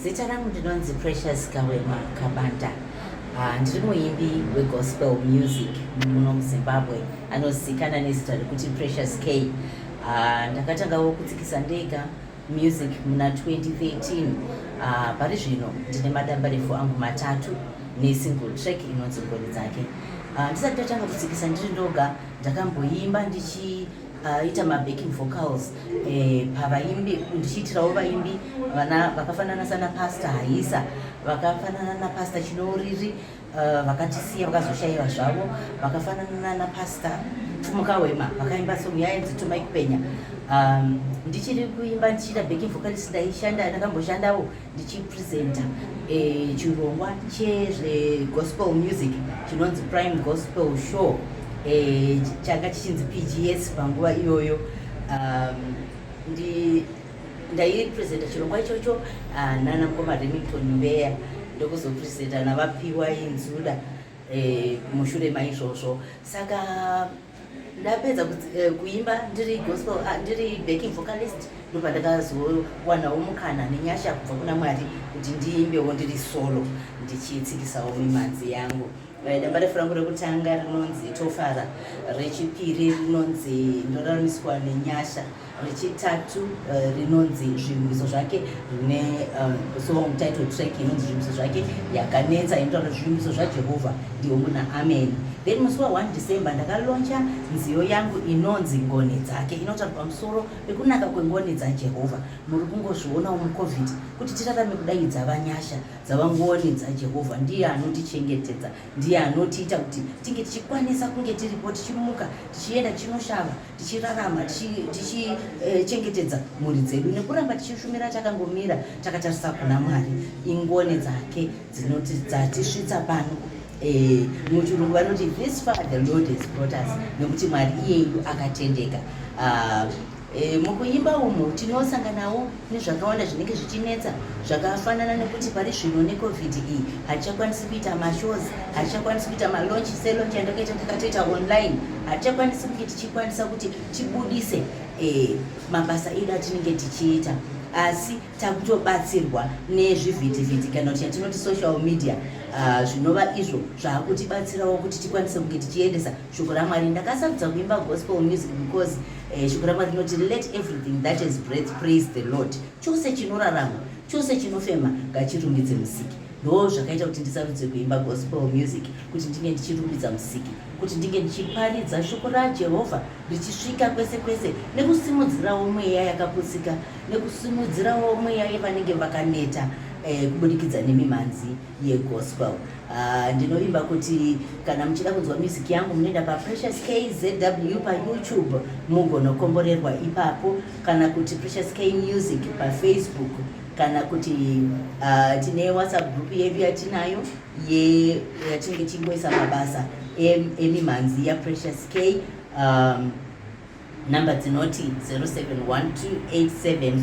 Zita rangu ndinonzi Precious Kawema Kabanda. Ndiri muimbi wegospel music muno muZimbabwe anozivikanwa nezita rekuti Precious K. Ndakatangawo kutsikisa ndega music muna 2013. Pari zvino ndine madambarefu angu matatu nesingle track inonzi Ngoni Dzake. Ndisati ndatanga kutsikisa ndiri ndoga ndakamboimba ndichiita mabacking vocals pavaimbi, ndichiitirawo vaimbi vakafanana sana Pastor Haisa, vakafanana na Pastor Chinoriri, vakatisiya vakazoshayiwa zvavo, vakafanana na Pastor Kawema vakaimba song yainzi To Mike Penya. Ndichiri kuimba ndichiita backing vocalist, ndakamboshandawo ndichipresenta chirongwa chegospel music chinonzi Prime Gospel Show changa chichinzi PGS panguva iyoyo. Ndaipresenta chirongwa ichocho nana Mukoma Remington Mbeya, ndokuzopresenta navapiwa Inzuda mushure maizvozvo. Saka ndapedza kuimba ndiri gospel, ndiri backing vocalist, ndobva ndakazowanawo mukana nenyasha kubva kuna Mwari kuti ndiimbewo ndiri solo ndichitsikisawo mimanzi yangu. Damba refu rangu rekutanga rinonzi Tofara, rechipiri rinonzi Ndoraramiswa nenyasha, rechitatu rinonzi Zvimbiso zvake, rine song title track inonzi Zvimbiso zvake yakanetsa inotaura zvimbiso zvaJehovha ndiwo muna Amen. Then musi wa 1 December ndakalauncha nziyo yangu inonzi Ngoni Dzake, inotaura pamusoro pekunaka kwengoni dzaJehovha. Muri kungozvionawo muCovid kuti tirarame kudaidza vanyasha dzavangoni dzaJehovha. Ndiye anotichengetedza, ndiye anotiita kuti tinge tichikwanisa kunge tiripo, tichimuka, tichienda chinoshava, tichirarama, tichichengetedza mhuri dzedu nekuramba tichishumira takangomira takatarisa kuna Mwari. Ingoni dzake dzinoti dzatisvitsa pano. Muchirungu vanoti this far the Lord has brought us, nekuti Mwari iyeyu akatendeka. Mukuimba umu tinosanganawo nezvakawanda zvinenge zvichinetsa, zvakafanana nekuti pari zvino neCovid iyi hatichakwanisi kuita mashows, hatichakwanisi kuita malaunch selaunch yandakaita ndakatoita online, hatichakwanisi kunge tichikwanisa kuti tibudise mabasa edu atinenge tichiita, asi takutobatsirwa nezvivhitivhiti kana kuti yatinoti social media, zvinova izvo zvakutibatsirawo kuti tikwanise kunge tichiendesa shoko raMwari. Ndakasarudza kuimba gospel music because shoko raMwari rinoti let everything that has breath praise the Lord. Chose chinorarama, chose chinofema ngachirumbidze Musiki. Ndo zvakaita kuti ndisarudze kuimba gospel music, kuti ndinge ndichirumbidza Musiki, kuti ndinge ndichiparidza shoko raJehovha richisvika kwese kwese, nekusimudzirawo mweya yakaputsika, nekusimudzirawo mweya yevanenge vakaneta kubudikidza nemimanzi yegospel. Ndinoimba kuti kana muchida kunzwa music yangu munoenda paPrecious KZW paYouTube mugonokomborerwa ipapo, kana kuti Precious K Music paFacebook, kana kuti tine WhatsApp group yedu yatinayo yatinenge chingoisa mabasa emimanzi yaPrecious K. Number dzinoti 07128747